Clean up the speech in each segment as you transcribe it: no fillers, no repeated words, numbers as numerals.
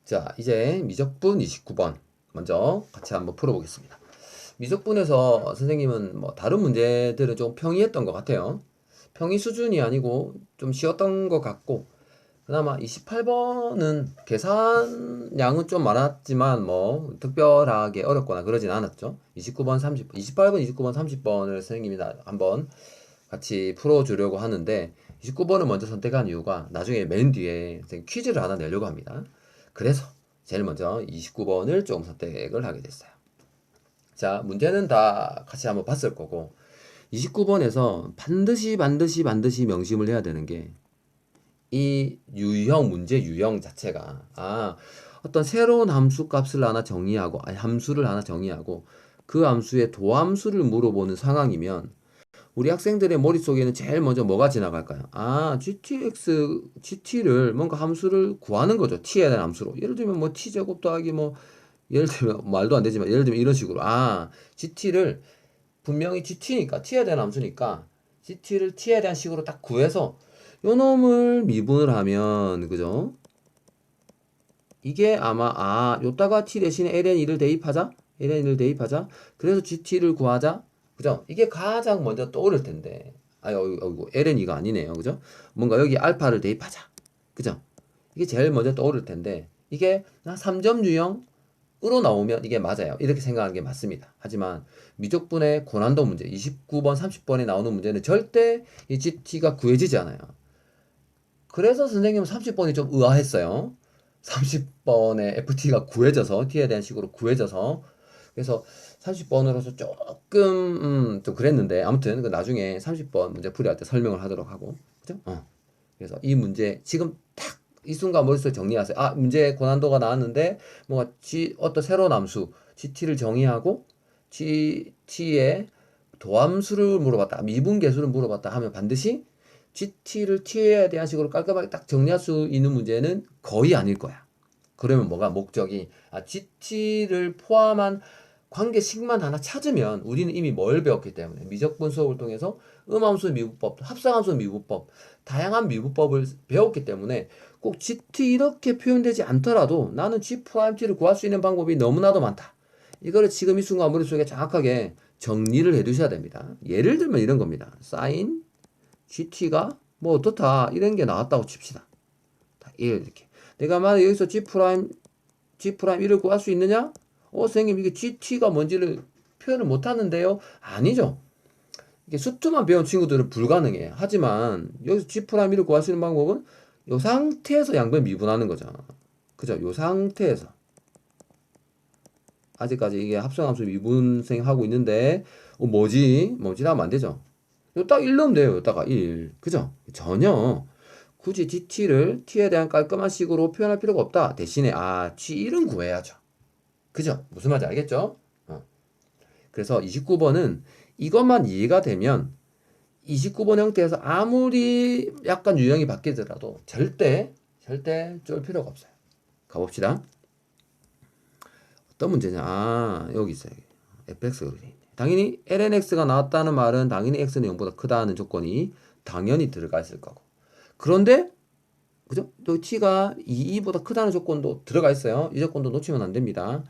자, 이제 미적분 29번 먼저 같이 한번 풀어보겠습니다. 미적분에서 선생님은 뭐 다른 문제들은 좀 평이했던 것 같아요. 평이 수준이 아니고 좀 쉬웠던 것 같고, 그나마 28번은 계산량은 좀 많았지만 뭐 특별하게 어렵거나 그러진 않았죠. 29번, 30번, 28번, 29번, 30번을 선생님이 한번 같이 풀어주려고 하는데, 29번을 먼저 선택한 이유가 나중에 맨 뒤에 퀴즈를 하나 내려고 합니다. 그래서 제일 먼저 29번을 좀 선택을 하게 됐어요. 자, 문제는 다 같이 한번 봤을 거고, 29번에서 반드시 명심을 해야 되는 게, 이 유형, 문제 유형 자체가, 어떤 새로운 함수 값을 하나 정의하고, 함수를 하나 정의하고, 그 함수의 도함수를 물어보는 상황이면, 우리 학생들의 머릿속에는 제일 먼저 뭐가 지나갈까요? GT를 뭔가 함수를 구하는 거죠. t에 대한 함수로. 예를 들면 뭐 t제곱 더하기 뭐, 예를 들면 말도 안 되지만 예를 들면 이런 식으로 GT를 분명히 GT니까 t에 대한 함수니까 GT를 t에 대한 식으로 딱 구해서 요 놈을 미분을 하면 그죠? 이게 아마 요따가 t 대신에 ln2를 대입하자. ln2를 대입하자. 그래서 GT를 구하자. 그죠? 이게 가장 먼저 떠오를 텐데. 어이구, ln2가 아니네요. 그죠? 뭔가 여기 알파를 대입하자. 그죠? 이게 제일 먼저 떠오를 텐데 이게 3점 유형으로 나오면 이게 맞아요. 이렇게 생각하는 게 맞습니다. 하지만 미적분의 고난도 문제 29번, 30번에 나오는 문제는 절대 이 GT가 구해지지 않아요. 그래서 선생님은 30번이 좀 의아했어요. 30번에 FT가 구해져서 T에 대한 식으로 구해져서 그래서 30번으로서 조금 좀 그랬는데 아무튼 그 나중에 30번 문제 풀이할 때 설명을 하도록 하고 그죠? 그래서 이 문제 지금 딱 이 순간 머릿속에 정리하세요. 문제 고난도가 나왔는데 뭔가 어떤 새로운 함수 GT를 정의하고 GT의 도함수를 물어봤다. 미분계수를 물어봤다 하면 반드시 GT를 T에 대한 식으로 깔끔하게 딱 정리할 수 있는 문제는 거의 아닐 거야. 그러면 뭐가 목적이 GT를 포함한 관계식만 하나 찾으면 우리는 이미 뭘 배웠기 때문에 미적분 수업을 통해서 음함수 미분법, 합성함수 미분법, 다양한 미분법을 배웠기 때문에 꼭 GT 이렇게 표현되지 않더라도 나는 G'T를 구할 수 있는 방법이 너무나도 많다. 이거를 지금 이 순간 머릿속에 정확하게 정리를 해 두셔야 됩니다. 예를 들면 이런 겁니다. 사인 GT가 뭐 어떻다 이런 게 나왔다고 칩시다. 1 이렇게. 내가 만약 여기서 G'1을 구할 수 있느냐? 선생님 이게 GT가 뭔지를 표현을 못 하는데요? 아니죠. 이게 수투만 배운 친구들은 불가능해. 하지만 여기서 G'1을 구할 수 있는 방법은 이 상태에서 양변 미분하는 거죠. 그죠? 이 상태에서. 아직까지 이게 합성함수 미분생 하고 있는데 뭐지 하면 안 되죠. 요 딱 1 넣으면 돼요. 여기다가 1. 그죠? 전혀 굳이 GT를 T에 대한 깔끔한 식으로 표현할 필요가 없다. 대신에 G1은 구해야죠. 그죠? 무슨 말인지 알겠죠? 그래서 29번은 이것만 이해가 되면 29번 형태에서 아무리 약간 유형이 바뀌더라도 절대 쫄 필요가 없어요. 가봅시다. 어떤 문제냐? 여기 있어요. fx가 그렇게 돼 있네. 당연히 lnx가 나왔다는 말은 당연히 x는 0보다 크다는 조건이 당연히 들어가 있을 거고. 그런데 그죠? 또 t가 2보다 크다는 조건도 들어가 있어요. 이 조건도 놓치면 안 됩니다.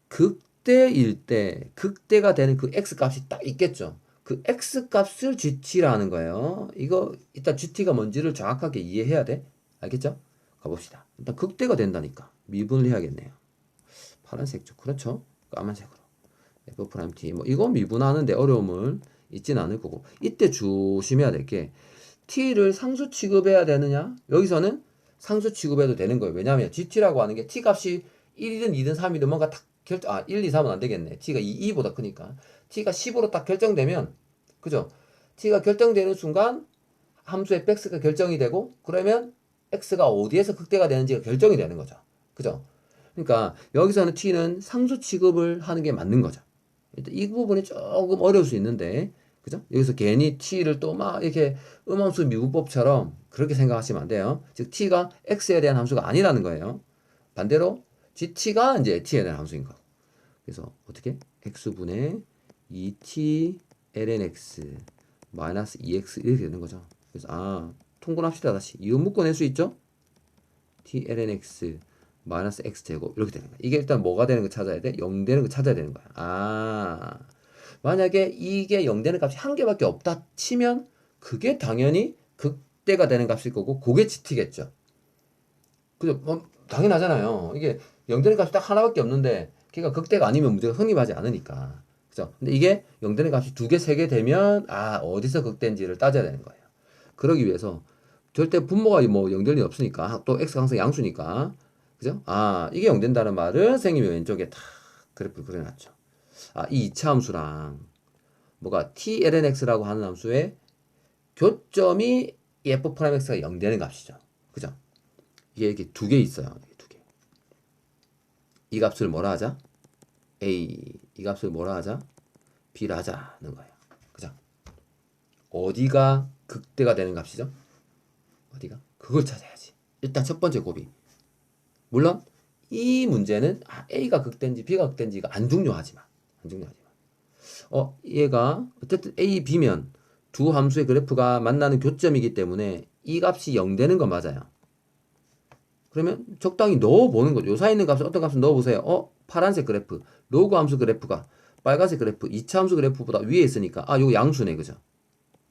극대일 때 극대가 되는 그 x 값이 딱 있겠죠. 그 x 값을 gt라는 거예요. 이거 일단 gt가 뭔지를 정확하게 이해해야 돼. 알겠죠? 가봅시다. 일단 극대가 된다니까 미분을 해야겠네요. 파란색죠. 그렇죠? 까만색으로. F'T 뭐 이거 미분하는데 어려움을 있진 않을 거고 이때 조심해야 될 게 T를 상수 취급해야 되느냐? 여기서는 상수 취급해도 되는 거예요. 왜냐하면 GT라고 하는 게 T 값이 1이든 2든 3이든 뭔가 딱 1, 2, 3은 안 되겠네. T가 2, 2보다 크니까. T가 10으로 딱 결정되면, 그죠? T가 결정되는 순간 함수 fx가 결정이 되고, 그러면 x가 어디에서 극대가 되는지가 결정이 되는 거죠. 그죠? 그러니까 여기서는 t는 상수 취급을 하는 게 맞는 거죠. 일단 이 부분이 조금 어려울 수 있는데, 그죠? 여기서 괜히 t를 또 막 이렇게 음함수 미분법처럼 그렇게 생각하시면 안 돼요. 즉 t가 x에 대한 함수가 아니라는 거예요. 반대로 gt가 이제 t에 대한 함수인 거. 그래서 어떻게? x분의 2t ln x 마이너스 2x 이렇게 되는 거죠. 그래서 통분합시다 다시. 이거 묶어낼 수 있죠? t ln x 마이너스 x제곱 이렇게 되는 거야. 이게 일단 뭐가 되는 거 찾아야 돼? 0 되는 거 찾아야 되는 거야. 아, 만약에 이게 0 되는 값이 한 개밖에 없다 치면 그게 당연히 극대가 되는 값일 거고 그게 GT겠죠. 그죠? 당연하잖아요. 이게 0 되는 값이 딱 하나밖에 없는데 걔가 극대가 아니면 문제가 성립하지 않으니까. 그죠? 근데 이게 0 되는 값이 2개, 3개 되면 어디서 극대인지를 따져야 되는 거예요. 그러기 위해서 절대 분모가 뭐 0 될 리 없으니까 또 x가 항상 양수니까 그죠? 이게 0 된다는 말은 선생님이 왼쪽에 다 그래프를 그려놨죠. 이 이차 함수랑 뭐가 t-lnx라고 하는 함수의 교점이 f'(x가 0 되는 값이죠. 그죠? 이게 이렇게 두 개 있어요. 두 개. 이 값을 뭐라 하자? a. 이 값을 뭐라 하자? b라 하자는 거예요. 그죠? 어디가 극대가 되는 값이죠? 어디가? 그걸 찾아야지. 일단 첫 번째 고비. 물론 이 문제는 A가 극대인지 B가 극대인지가 안 중요하지만 얘가 어쨌든 A, B면 두 함수의 그래프가 만나는 교점이기 때문에 이 값이 0 되는 건 맞아요. 그러면 적당히 넣어보는 거죠. 요 사이에 있는 값을 어떤 값을 넣어보세요. 파란색 그래프, 로그 함수 그래프가 빨간색 그래프, 2차 함수 그래프보다 위에 있으니까 요거 양수네, 그죠?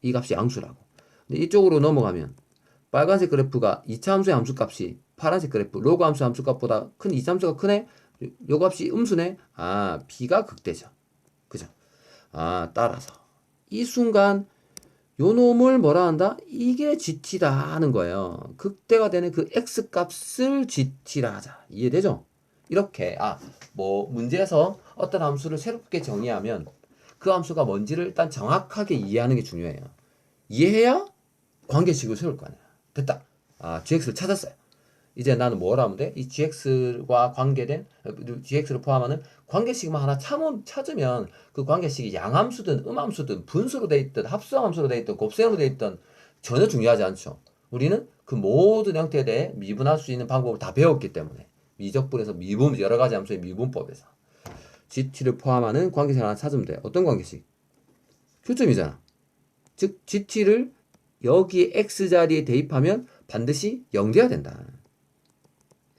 이 값이 양수라고. 근데 이쪽으로 넘어가면 빨간색 그래프가 2차 함수의 함수값이 파란색 그래프 로그 함수 함수값보다 큰 2차 함수가 크네? 요 값이 음수네? B가 극대죠. 그죠? 따라서 이 순간 요 놈을 뭐라 한다? 이게 GT다 하는 거예요. 극대가 되는 그 X값을 GT라 하자. 이해되죠? 이렇게 뭐 문제에서 어떤 함수를 새롭게 정의하면 그 함수가 뭔지를 일단 정확하게 이해하는 게 중요해요. 이해해야 관계식을 세울 거 아니야. 됐다. GX를 찾았어요. 이제 나는 뭘 하면 돼? 이 GX와 관계된 GX를 포함하는 관계식만 하나 찾으면 그 관계식이 양함수든 음함수든 분수로 돼 있든 합성함수로 돼 있든 곱셈으로 돼 있든 전혀 중요하지 않죠. 우리는 그 모든 형태에 대해 미분할 수 있는 방법을 다 배웠기 때문에 미적분에서 미분 여러 가지 함수의 미분법에서 GT를 포함하는 관계식 하나 찾으면 돼. 어떤 관계식? 교점이잖아. 즉 GT를 여기 X자리에 대입하면 반드시 0 돼야 된다.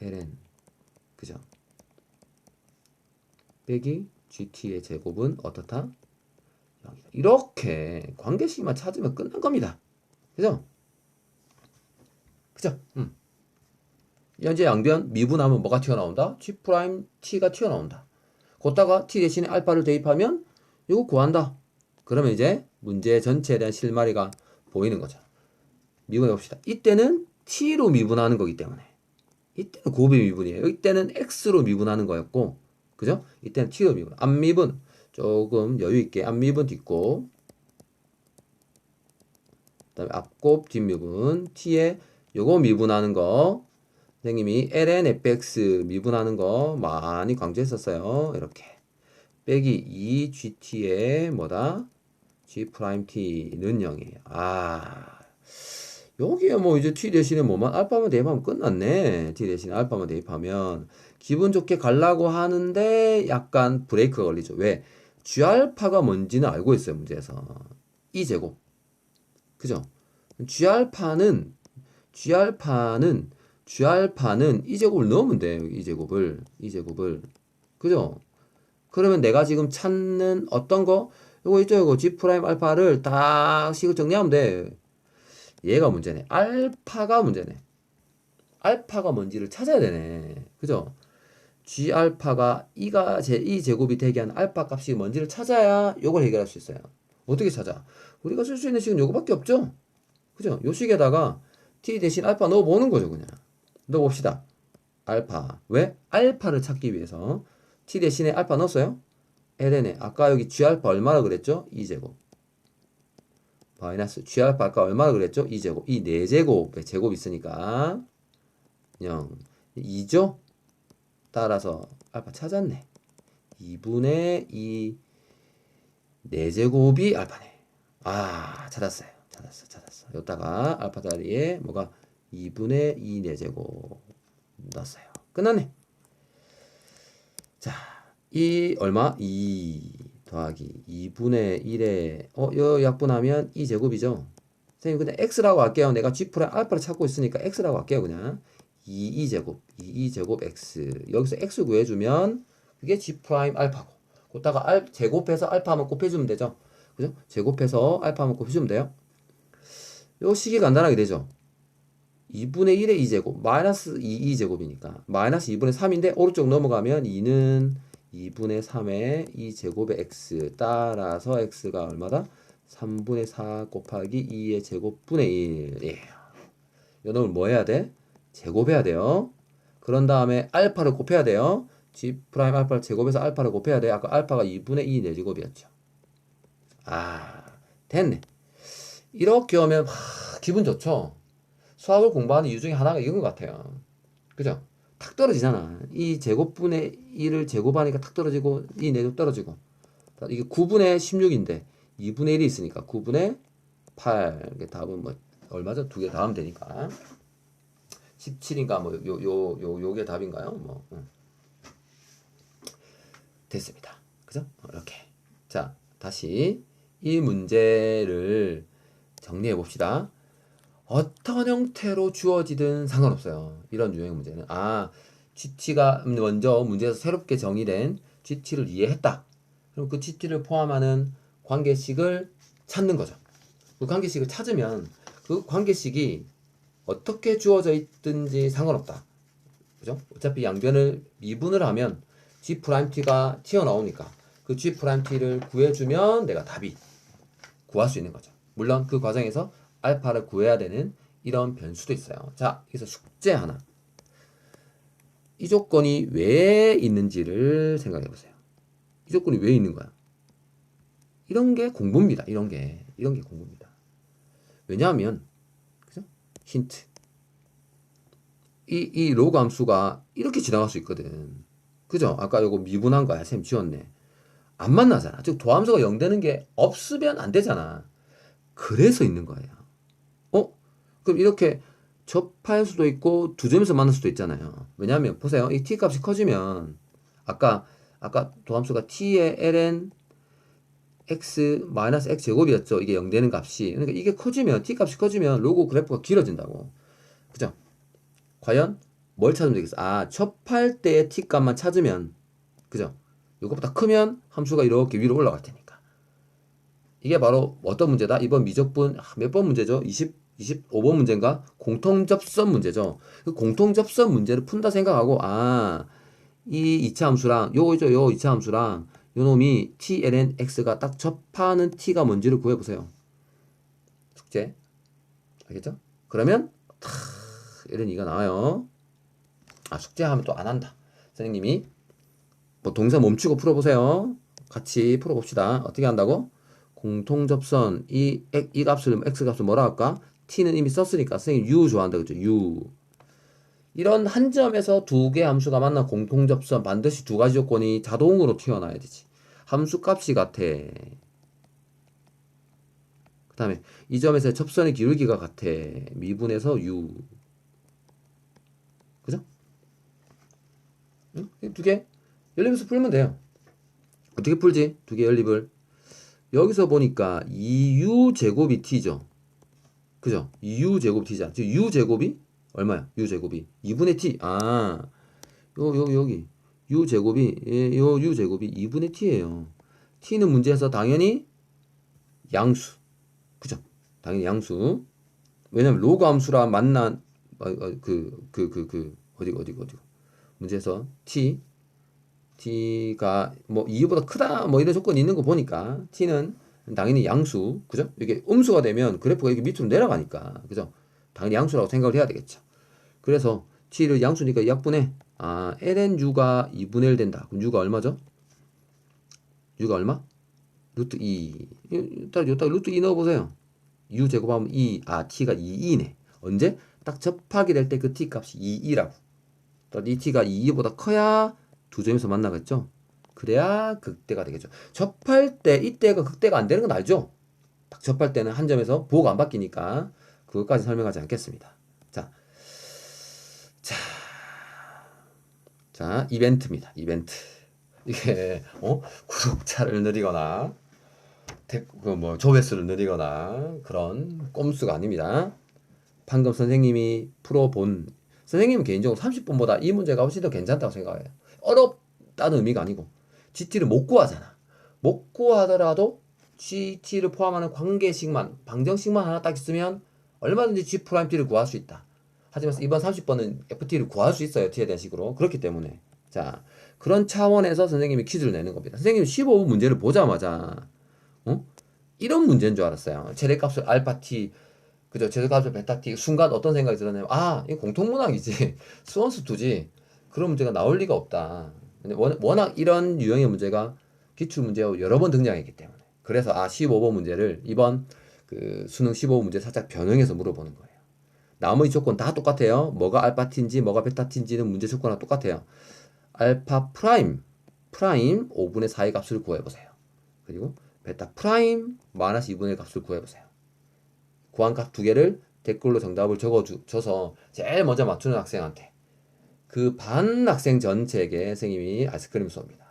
ln 그죠? 빼기 GT의 제곱은 어떻다? 0이다. 이렇게 관계식만 찾으면 끝난 겁니다. 그죠? 그죠? 현재 양변 미분하면 뭐가 튀어나온다? G'T가 튀어나온다. 걷다가 T 대신에 알파를 대입하면 이거 구한다. 그러면 이제 문제 전체에 대한 실마리가 보이는 거죠. 미분해 봅시다. 이때는 T로 미분하는 거기 때문에 이때는 곱의 미분이에요. 이때는 X로 미분하는 거였고 그죠? 이때는 T로 미분. 앞미분 조금 여유있게 앞미분 뒷곱 그 다음에 앞곱 뒷미분 T에 요거 미분하는 거 선생님이 ln fx 미분하는 거 많이 강조했었어요. 이렇게 빼기 2gt의 뭐다? g't는 0이에요. 여기에 뭐 이제 t 대신에 뭐만 알파만 대입하면 끝났네. t 대신에 알파만 대입하면 기분 좋게 가려고 하는데 약간 브레이크가 걸리죠. 왜? g알파가 뭔지는 알고 있어요. 문제에서. 이 제곱. 그죠? g알파는 이 제곱을 넣으면 돼요. 이 제곱을. 그죠? 그러면 내가 지금 찾는 어떤 거? 요거 있죠. 요거 G 프라임 알파를 딱 식을 정리하면 돼. 얘가 문제네. 알파가 문제네. 알파가 뭔지를 찾아야 되네. 그죠? G 알파가 이 제곱이 되게 하는 알파 값이 뭔지를 찾아야 요걸 해결할 수 있어요. 어떻게 찾아? 우리가 쓸 수 있는 식은 요거밖에 없죠? 그죠? 요 식에다가 t 대신 알파 넣어보는 거죠, 그냥. 넣어봅시다. 알파. 왜? 알파를 찾기 위해서 t 대신에 알파 넣었어요? ln에 아까 여기 g알파 얼마나 그랬죠? 2제곱 마이너스 g알파 아까 얼마나 그랬죠? 2제곱 이 4제곱의 제곱 있으니까 0 2죠? 따라서 알파 찾았네. 2분의 2 4제곱이 알파네. 찾았어요. 찾았어. 여기다가 알파 자리에 뭐가 2분의 2 4제곱 넣었어요. 끝났네. 자, 이 얼마? 2 더하기 2분의 1에 요 약분하면 2제곱이죠. 선생님 그냥 x라고 할게요. 내가 g 프라임 알파를 찾고 있으니까 x라고 할게요. 그냥 22제곱 x. 여기서 x 구해주면 그게 g 프라임 알파고. 그다가 제곱해서 알파 한번 곱해주면 되죠. 그죠? 제곱해서 알파 한번 곱해주면 돼요. 요 식이 간단하게 되죠. 2분의 1의 2제곱 마이너스 2제곱이니까 마이너스 2분의 3인데 오른쪽 넘어가면 2는 2분의 3의 2제곱의 x 따라서 x가 얼마다? 3분의 4 곱하기 2의 제곱분의 1. 예. 요 놈을 뭐 해야 돼? 제곱해야 돼요. 그런 다음에 알파를 곱해야 돼요. g 프라임 알파를 제곱해서 알파를 곱해야 돼요. 아까 알파가 2분의 2 4제곱이었죠. 아, 됐네. 이렇게 오면 기분 좋죠. 수학을 공부하는 이유 중에 하나가 이건 것 같아요. 그죠? 탁 떨어지잖아. 이 제곱분의 1을 제곱하니까 탁 떨어지고 이 4조 떨어지고 이게 9분의 16인데 2분의 1이 있으니까 9분의 8. 이게 답은 뭐 얼마죠? 두 개 더하면 되니까 17인가 뭐 요게 답인가요? 뭐 됐습니다. 그죠? 이렇게. 자, 다시 이 문제를 정리해 봅시다. 어떤 형태로 주어지든 상관없어요. 이런 유형의 문제는. GT가 먼저 문제에서 새롭게 정의된 GT를 이해했다. 그럼 그 GT를 포함하는 관계식을 찾는 거죠. 그 관계식을 찾으면 그 관계식이 어떻게 주어져 있든지 상관없다. 그죠? 어차피 양변을 미분을 하면 G'T가 튀어나오니까 그 G'T를 구해주면 내가 답이 구할 수 있는 거죠. 물론 그 과정에서 알파를 구해야 되는 이런 변수도 있어요. 자, 여기서 숙제 하나. 이 조건이 왜 있는지를 생각해 보세요. 이 조건이 왜 있는 거야? 이런 게 공부입니다. 이런 게 공부입니다. 왜냐하면 그죠? 힌트. 이 로그 함수가 이렇게 지나갈 수 있거든. 그죠? 아까 요거 미분한 거야. 쌤 지웠네. 안 만나잖아. 즉 도함수가 0 되는 게 없으면 안 되잖아. 그래서 있는 거예요. 그럼 이렇게 접할 수도 있고 두 점에서 만날 수도 있잖아요. 왜냐하면 보세요. 이 t 값이 커지면 아까 도함수가 t의 ln x 마이너스 x 제곱이었죠. 이게 0 되는 값이. 그러니까 이게 커지면 t 값이 커지면 로그 그래프가 길어진다고. 그죠? 과연 뭘 찾으면 되겠어? 접할 때의 t 값만 찾으면 그죠? 이것보다 크면 함수가 이렇게 위로 올라갈 테니까. 이게 바로 어떤 문제다? 이번 미적분 몇 번 문제죠? 25번 문제인가? 공통접선 문제죠. 그 공통접선 문제를 푼다 생각하고 이 2차 함수랑 요거죠. 요 2차 함수랑 요 놈이 t, ln, x가 딱 접하는 t가 뭔지를 구해보세요. 숙제. 알겠죠? 그러면 ln 2가 나와요. 숙제하면 또 안 한다. 선생님이 뭐 동사 멈추고 풀어보세요. 같이 풀어봅시다. 어떻게 한다고? 공통접선 이 값을 x 값을 뭐라 할까? t는 이미 썼으니까 선생님 u 좋아한다 그죠? u. 이런 한 점에서 두 개의 함수가 만나 공통접선 반드시 두 가지 조건이 자동으로 튀어나와야 되지. 함수 값이 같아. 그 다음에 이 점에서 접선의 기울기가 같아. 미분해서 u. 그죠? 응? 두 개 연립해서 풀면 돼요. 어떻게 풀지? 두 개 연립을. 여기서 보니까 2u 제곱이 t죠. 그죠? 2u 제곱 t잖아. 즉 u 제곱이 얼마야? u 제곱이 2분의 t. 여기 u 제곱이 요 u 제곱이 2분의 t예요. t는 문제에서 당연히 양수. 그죠? 당연히 양수. 왜냐면 로그 함수라 만난 어디고 문제에서 t가 뭐 2보다 크다 뭐 이런 조건이 있는 거 보니까 t는 당연히 양수. 그죠? 이게 음수가 되면 그래프가 이렇게 밑으로 내려가니까 그죠? 당연히 양수라고 생각을 해야 되겠죠. 그래서 t를 양수니까 약분해. ln u가 2분의 1 된다. 그럼 u가 얼마죠? u가 얼마? 루트 2. 여기다 루트 2 넣어보세요. u 제곱하면 2. t가 2이네. 언제? 딱 접하게 될 때 그 t 값이 2라고. 이 t가 2보다 커야 두 점에서 만나겠죠? 그래야 극대가 되겠죠. 접할 때 이때가 극대가 안 되는 건 알죠? 딱 접할 때는 한 점에서 부호가 안 바뀌니까 그것까지 설명하지 않겠습니다. 자, 이벤트입니다. 이벤트. 이게 구독자를 늘리거나 조회수를 늘리거나 그런 꼼수가 아닙니다. 방금 선생님이 풀어본 선생님은 개인적으로 30번보다 이 문제가 훨씬 더 괜찮다고 생각해요. 어렵다는 의미가 아니고 GT를 못 구하잖아. 못 구하더라도 GT를 포함하는 관계식만, 방정식만 하나 딱 있으면 얼마든지 G 프라임 T를 구할 수 있다. 하지만 이번 30번은 FT를 구할 수 있어요. T에 대한 식으로. 그렇기 때문에. 자, 그런 차원에서 선생님이 퀴즈를 내는 겁니다. 선생님이 15분 문제를 보자마자, 어? 이런 문제인 줄 알았어요. 최대값을 알파 T, 그죠? 최대값을 베타 T. 순간 어떤 생각이 들었냐면, 아, 이거 공통문항이지. 수원수 두지. 그런 문제가 나올 리가 없다. 근데 워낙 이런 유형의 문제가 기출문제로 여러 번 등장했기 때문에. 그래서 15번 문제를 이번 그 수능 15번 문제 살짝 변형해서 물어보는 거예요. 나머지 조건 다 똑같아요. 뭐가 알파 t인지 뭐가 베타 t인지는 문제 조건하고 똑같아요. 알파 프라임 5분의 4의 값을 구해보세요. 그리고 베타 프라임 마이너스 2분의 값을 구해보세요. 구한 값 두 개를 댓글로 정답을 적어줘서 제일 먼저 맞추는 학생한테 그 반 학생 전체에게 선생님이 아이스크림 쏩니다.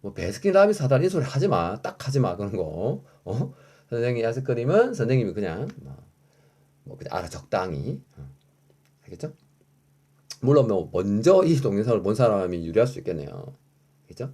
뭐 베스킨라빈스 사달 이 소리 하지 마. 딱 하지 마. 그런 거. 선생님 아이스크림은 선생님이 그냥 뭐 그냥 알아 적당히. 알겠죠? 물론 뭐 먼저 이 동영상을 본 사람이 유리할 수 있겠네요. 알겠죠?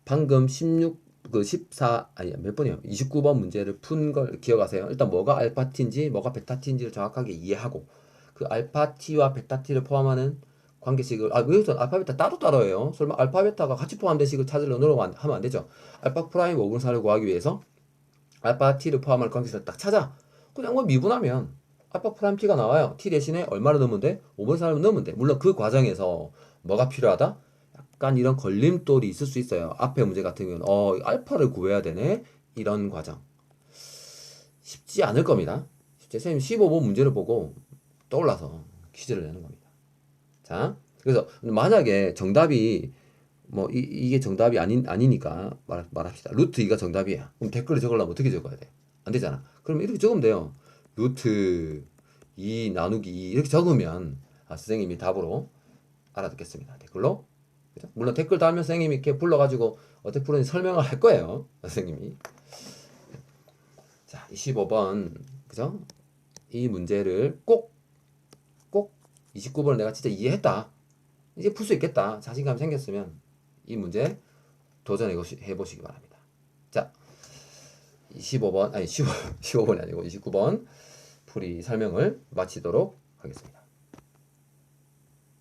방금 14 아니 몇 번이요? 29번 문제를 푼 걸 기억하세요. 일단 뭐가 알파 t인지 뭐가 베타 t인지를 정확하게 이해하고 그 알파 t와 베타 t를 포함하는 관계식을 왜 여기서 알파 베타 따로 해요? 설마 알파 베타가 같이 포함된 식을 찾으려고 하면 안 되죠. 알파 프라임 5분의 4를 구하기 위해서 알파 t를 포함할 관계식을 딱 찾아. 그냥 뭐 미분하면 알파 프라임 t가 나와요. t 대신에 얼마를 넣으면 돼? 5분의 4를 넣으면 돼. 물론 그 과정에서 뭐가 필요하다? 약간 이런 걸림돌이 있을 수 있어요. 앞에 문제 같은 경우는 알파를 구해야 되네. 이런 과정. 쉽지 않을 겁니다. 선생님 15번 문제를 보고 떠올라서 퀴즈를 내는 겁니다. 자, 그래서 만약에 정답이 뭐 이게 정답이 아니니까 말합시다. 루트 2가 정답이야. 그럼 댓글에 적으려면 어떻게 적어야 돼? 안 되잖아. 그러면 이렇게 적으면 돼요. 루트 2 나누기 2 이렇게 적으면 선생님이 답으로 알아듣겠습니다. 댓글로. 그죠? 물론 댓글 달면 선생님이 이렇게 불러가지고 어떻게 푸는지 설명을 할 거예요. 선생님이. 자, 25번. 그죠? 이 문제를 꼭 29번을 내가 진짜 이해했다. 이제 풀 수 있겠다. 자신감이 생겼으면 이 문제 도전해 보시기 바랍니다. 자, 15번, 아니 15번이 아니고 29번 풀이 설명을 마치도록 하겠습니다.